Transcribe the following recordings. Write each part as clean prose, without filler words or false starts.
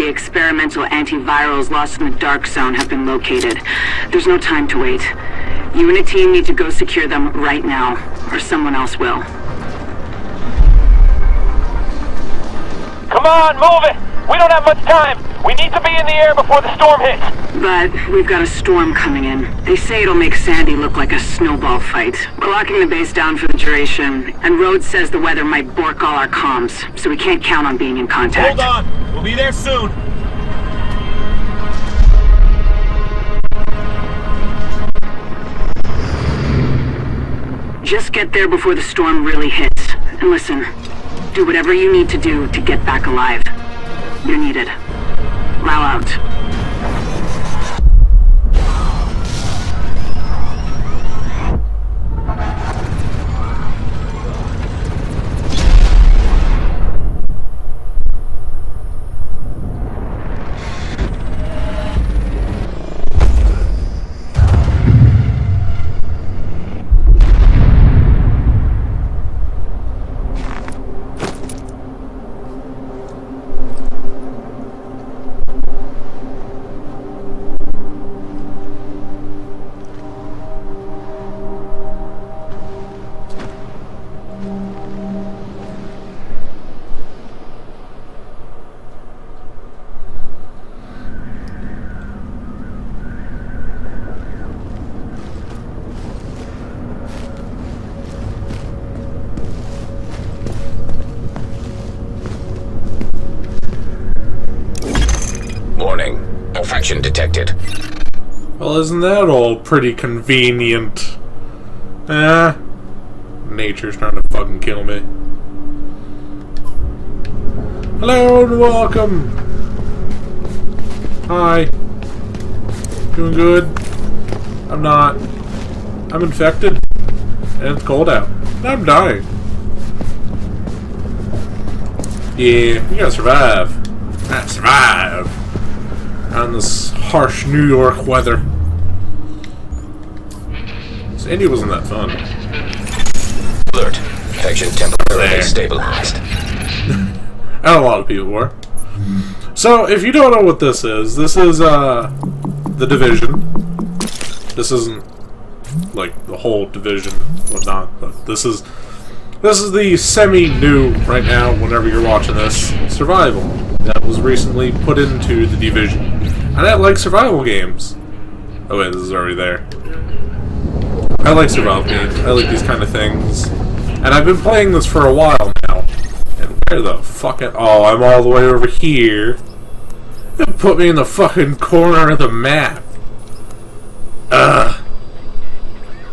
experimental antivirals lost in the dark zone have been located. There's no time to wait. You and a team need to go secure them right now, or someone else will. Come on, move it! We don't have much time! We need to be in the air before the storm hits! But we've got a storm coming in. They say it'll make Sandy look like a snowball fight. We're locking the base down for the duration, and Rhodes says the weather might bork all our comms, so we can't count on being in contact. Hold on! We'll be there soon! Just get there before the storm really hits. And listen, do whatever you need to do to get back alive. You're needed. Lao out. Warning. Infection detected. Well, isn't that all pretty convenient? Nature's trying to fucking kill me. Hello and welcome! Hi. Doing good? I'm not. I'm infected. And it's cold out. And I'm dying. Yeah, you gotta survive. Gotta survive. On this harsh New York weather. Sandy wasn't that fun. Alert. Infection temporarily stabilized. And a lot of people were. So, if you don't know what this is The Division. This isn't like the whole Division, whatnot, but this is the semi-new, right now, whenever you're watching this, survival that was recently put into the Division. And I like survival games. Oh wait, this is already there. I like survival games. I like these kind of things. And I've been playing this for a while now. And where the fuck oh, I'm all the way over here. It put me in the fucking corner of the map. Ugh.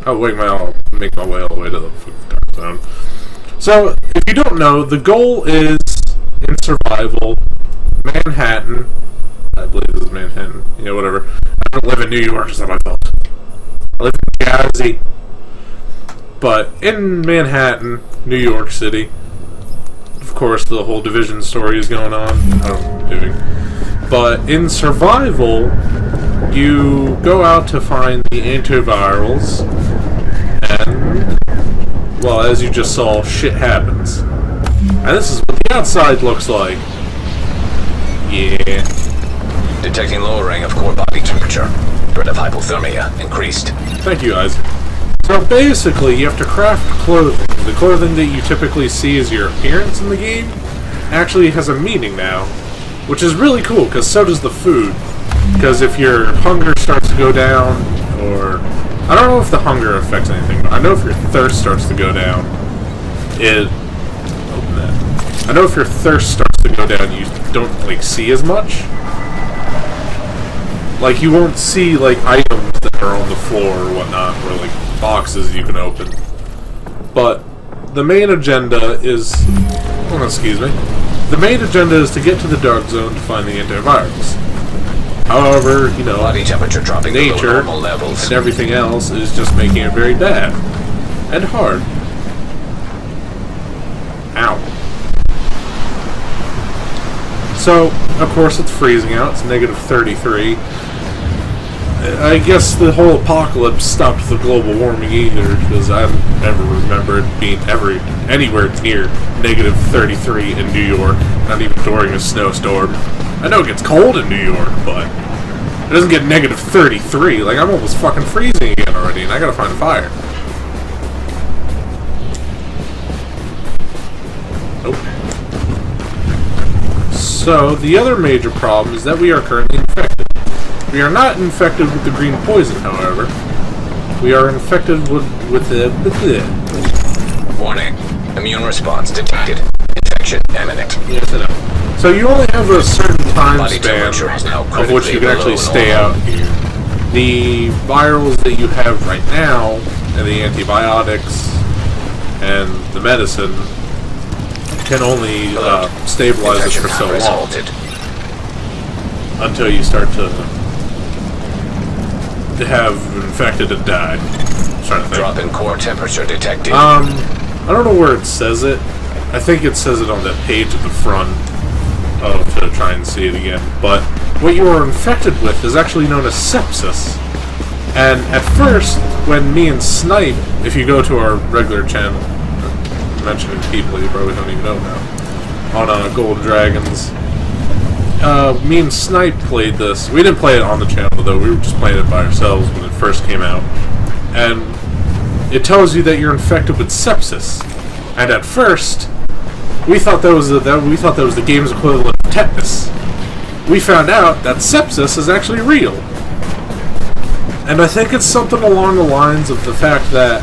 I'll make my way all the way to the fucking dark zone. So, if you don't know, the goal is, in survival, Manhattan. I believe this is Manhattan. Yeah, whatever. I don't live in New York, it's not my fault. I live in Jersey. But in Manhattan, New York City, of course, the whole Division story is going on. I don't know what I'm doing. But in survival, you go out to find the antivirals, and, well, as you just saw, shit happens. And this is what the outside looks like. Yeah. Detecting lowering of core body temperature. Threat of hypothermia increased. Thank you, Isaac. So basically, you have to craft clothing. The clothing that you typically see as your appearance in the game actually has a meaning now, which is really cool, because so does the food. Because if your hunger starts to go down, or... I don't know if the hunger affects anything, but I know if your thirst starts to go down, open that. I know if your thirst starts to go down, you don't, like, see as much. Like, you won't see, like, items that are on the floor or whatnot, or, like, boxes you can open. But the main agenda is... Oh, excuse me. The main agenda is to get to the dark zone to find the antivirals. However, you know, body temperature dropping nature below normal levels and everything else is just making it very bad. And hard. Ow. So, of course, it's freezing out. It's negative 33. I guess the whole apocalypse stopped the global warming either, because I never remember it being anywhere near negative 33 in New York, not even during a snowstorm. I I know it gets cold in New York, but it doesn't get negative 33. Like, I'm almost fucking freezing again already, and I gotta find a fire. Nope. So, the other major problem is that we are currently infected. We are not infected with the green poison, however. We are infected with the... Warning. Immune response detected. Infection imminent. Yes, I know. So you only have a certain time Body span temperature is now of which you can actually critically stay below out here. The virals that you have right now, and the antibiotics, and the medicine, can only stabilize us for so long. Until you start to have infected and die. I'm trying to think. Drop in core temperature detected. I don't know where it says it. I think it says it on that page at the front to try and see it again. But what you are infected with is actually known as sepsis. And at first, when me and Snipe, if you go to our regular channel, mentioning people you probably don't even know now, on Gold Dragons, me and Snipe played this. We didn't play it on the channel though, we were just playing it by ourselves when it first came out. And it tells you that you're infected with sepsis. And at first, we thought that was the game's equivalent of tetanus. We found out that sepsis is actually real. And I think it's something along the lines of the fact that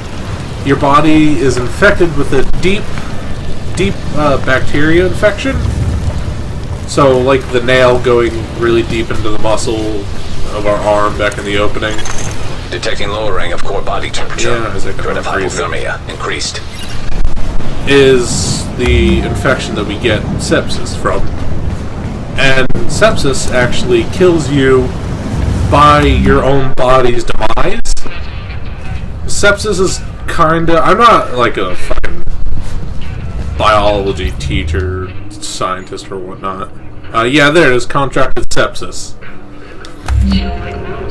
your body is infected with a deep bacteria infection. So, like the nail going really deep into the muscle of our arm back in the opening. Detecting lowering of core body temperature. Yeah, is it Threat of hypothermia increased. Is the infection that we get sepsis from. And sepsis actually kills you by your own body's demise. Sepsis is kinda... I'm not like a fucking biology teacher, scientist, or whatnot. Yeah, there it is, contracted sepsis.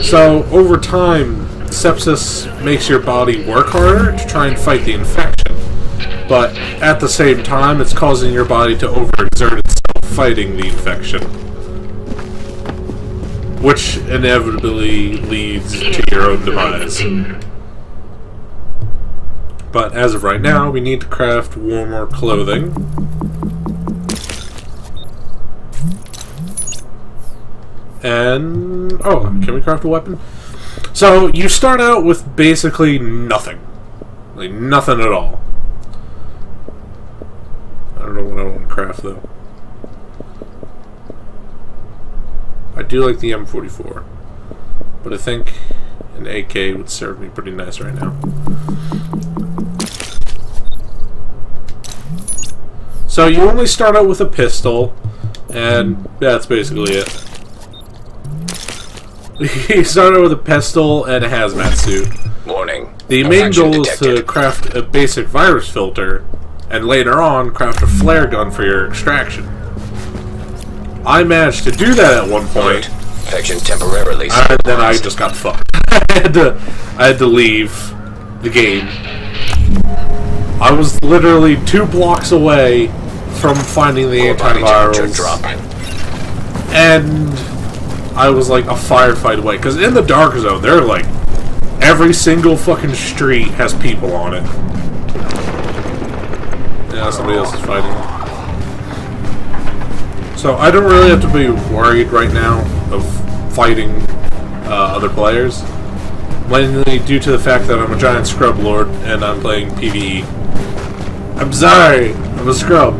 So, over time, sepsis makes your body work harder to try and fight the infection. But at the same time, it's causing your body to overexert itself fighting the infection. Which inevitably leads to your own demise. But as of right now, we need to craft warmer clothing. And... oh, can we craft a weapon? So, you start out with basically nothing. Like, nothing at all. I don't know what I want to craft, though. I do like the M44. But I think an AK would serve me pretty nice right now. So, you only start out with a pistol, and that's basically it. You start out with a pistol and a hazmat suit. Warning. The main goal is to craft a basic virus filter, and later on, craft a flare gun for your extraction. I managed to do that at one point. Infection temporarily. And then I just got fucked. I had to leave the game. I was literally 2 blocks away from finding the antivirals. And I was like a firefight away. Because in the dark zone, they're like... every single fucking street has people on it. Yeah, somebody else is fighting. So I don't really have to be worried right now of fighting other players. Mainly due to the fact that I'm a giant scrub lord and I'm playing PvE. I'm sorry, I'm a scrub.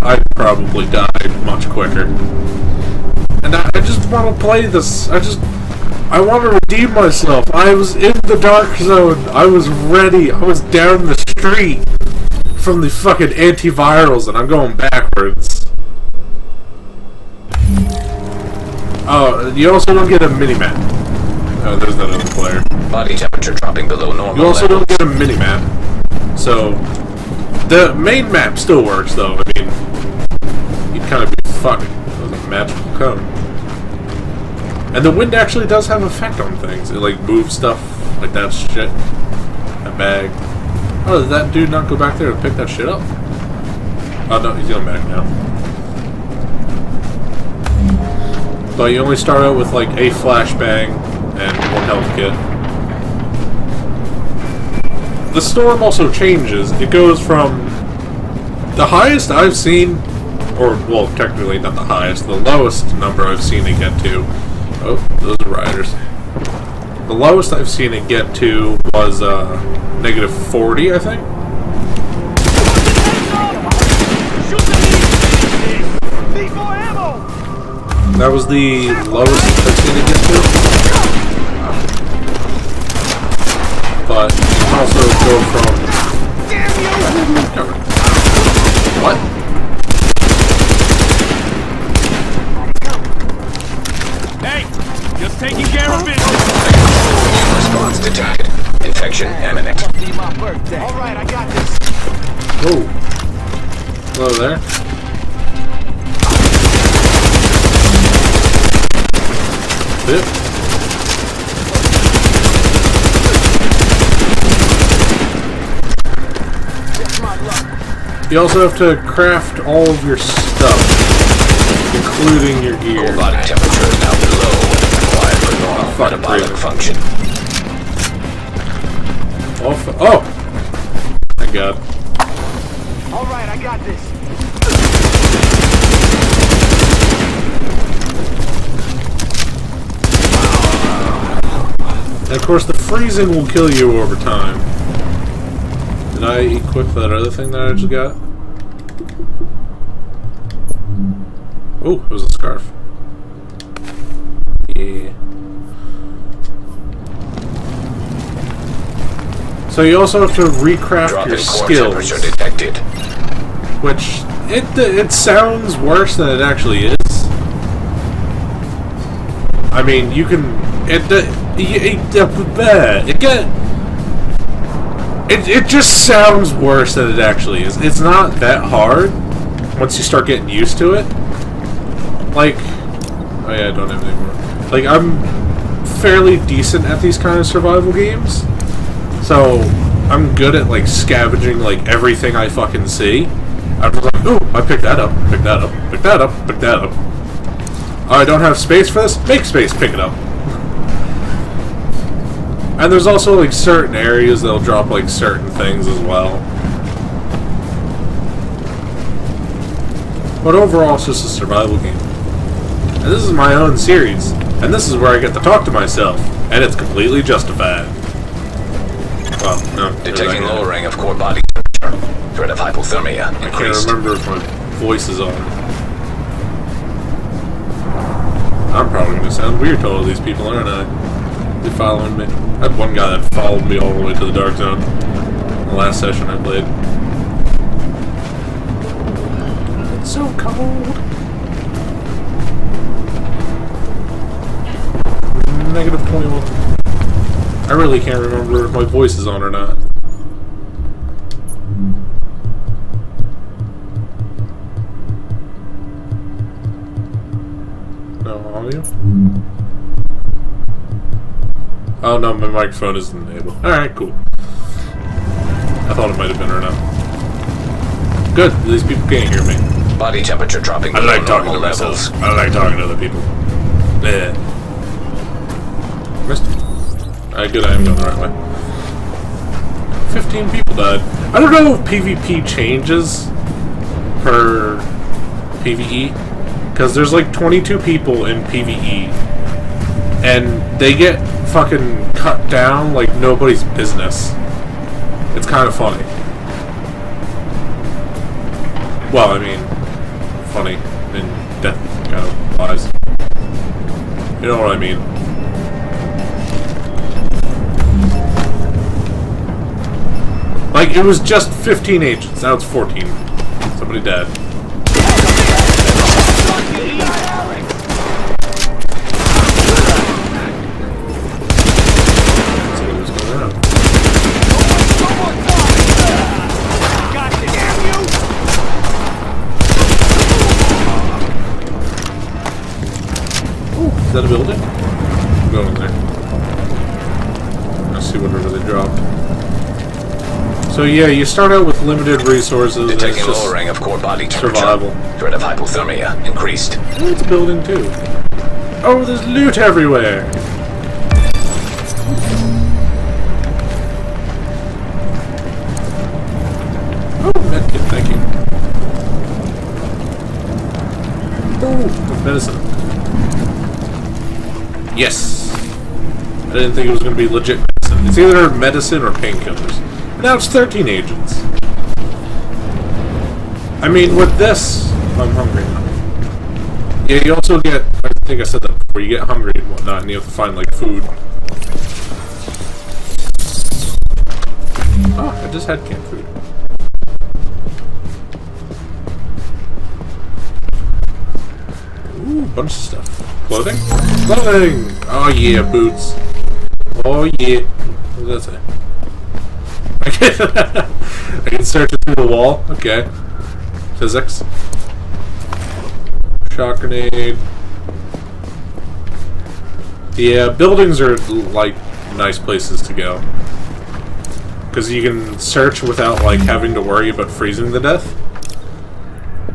I'd probably die much quicker. And I just want to play this. I want to redeem myself. I was in the dark zone. I was ready. I was down the street from the fucking antivirals, and I'm going backwards. Oh, you also don't get a mini-map. Oh, there's that other player. Body temperature dropping below normal. You also don't get a mini-map. So, the main map still works, though. I mean, you'd kind of be fucked. It was a magical cone. And the wind actually does have an effect on things. It, like, moves stuff like that shit. That bag. Oh, did that dude not go back there to pick that shit up? Oh, no, he's going back now. But you only start out with like a flashbang and 1 health kit. The storm also changes. It goes from the highest I've seen, or, well, technically not the highest, the lowest number I've seen it get to. Oh, those are riders. The lowest I've seen it get to was -40, I think. That was the lowest I've seen it get to. But you can also go from... What? Hey, just taking care of business. Response detected. Infection imminent. Alright, I got this. Oh. Hello there. Bit. You also have to craft all of your stuff, including your gear. Core body temperature is now below what is required for normal metabolic function. Oh! Thank God. Alright, I got this. And of course, the freezing will kill you over time. Did I equip that other thing that I just got? Oh, it was a scarf. Yeah. So you also have to recraft Drop your in core skills, temperature detected. which it sounds worse than it actually is. I mean, you can it just sounds worse than it actually is. It's not that hard once you start getting used to it. Like, oh yeah, I don't have any more. Like, I'm fairly decent at these kind of survival games, so I'm good at like scavenging like everything I fucking see. I'm just like, ooh, I picked that up, pick that up, pick that up, pick that up. Oh, I don't have space for this? Make space, pick it up. And there's also like certain areas that'll drop like certain things as well. But overall, it's just a survival game. And this is my own series, and this is where I get to talk to myself, and it's completely justified. Well, no. Detecting lowering of core body temperature. Threat of hypothermia I can't increased. remember if my voice is on. I'm probably going to sound weird to all these people, aren't I? They're following me. I had one guy that followed me all the way to the dark zone. The last session I played. It's so cold. -21. I really can't remember if my voice is on or not. No audio? Oh no, my microphone isn't enabled. Alright, cool. I thought it might have been or not. Good, these people can't hear me. Body temperature dropping I below like talking to normal myself. levels. I like talking to other people. Yeah. Missed it. Alright, good, I am going the right way. 15 people died. I don't know if PvP changes per PvE, because there's like 22 people in PvE, and they get fucking cut down like nobody's business. It's kind of funny. Well, I mean, funny in death kind of wise. You know what I mean? Like, it was just 15 agents, now it's 14. Somebody died. Somebody was going around. Ooh, is that a building? I'm going in there. Let's see whatever they dropped. So yeah, you start out with limited resources. Detecting it's just lowering of core body temperature. survival. Threat of hypothermia increased. It's a building too. Oh, there's loot everywhere! Oh, medkit, thank you. Oh, medicine. Yes! I didn't think it was going to be legit medicine. It's either medicine or painkillers. Now it's 13 agents. I mean, with this, I'm hungry. Yeah, you also get, I think I said that before, you get hungry and whatnot, and you have to find, like, food. Oh, I just had canned food. Ooh, bunch of stuff. Clothing? Clothing! Oh yeah, boots. Oh yeah. What does that say? I can search it through the wall. Okay. Physics. Shock grenade. Yeah, buildings are like nice places to go. Because you can search without like having to worry about freezing to death.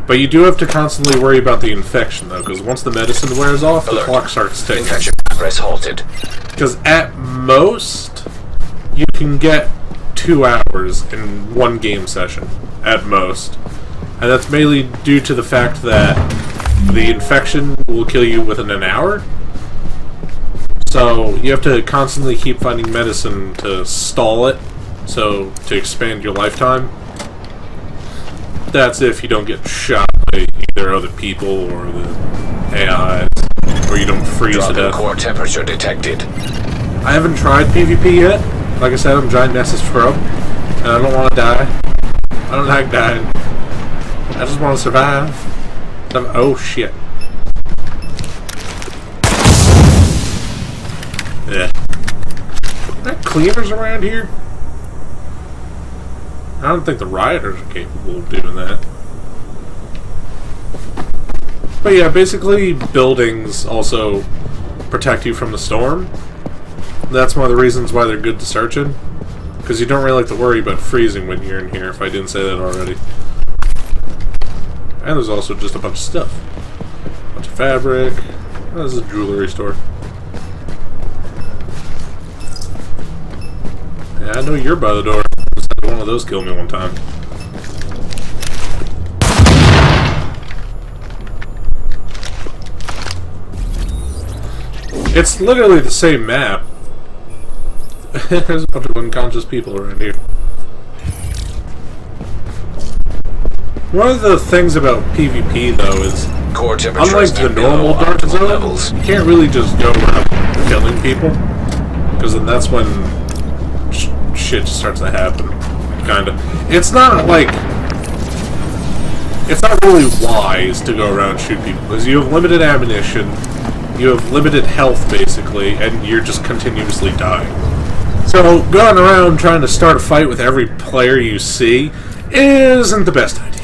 But you do have to constantly worry about the infection though, because once the medicine wears off, the clock starts ticking. Infection progress halted. Because at most, you can get 2 hours in one game session. At most. And that's mainly due to the fact that the infection will kill you within an hour. So you have to constantly keep finding medicine to stall it, so to expand your lifetime. That's if you don't get shot by either other people or the AIs, or you don't freeze to Drop in death. core temperature detected. I haven't tried PvP yet. Like I said, I'm Giant Nessus Pro, and I don't want to die. I don't like dying. I just want to survive. Oh shit. Yeah. Are there cleaners around here? I don't think the rioters are capable of doing that. But yeah, basically buildings also protect you from the storm. That's one of the reasons why they're good to search in. Because you don't really like to worry about freezing when you're in here, if I didn't say that already. And there's also just a bunch of stuff. A bunch of fabric. Oh, this is a jewelry store. Yeah, I know you're by the door. Just had one of those kill me one time. It's literally the same map. There's a bunch of unconscious people around here. One of the things about PvP, though, is Core temperature unlike the normal Dark Zone, levels. you can't really just go around killing people, because then that's when shit just starts to happen. Kinda. It's not like... It's not really wise to go around and shoot people, because you have limited ammunition, you have limited health, basically, and you're just continuously dying. So, going around trying to start a fight with every player you see isn't the best idea.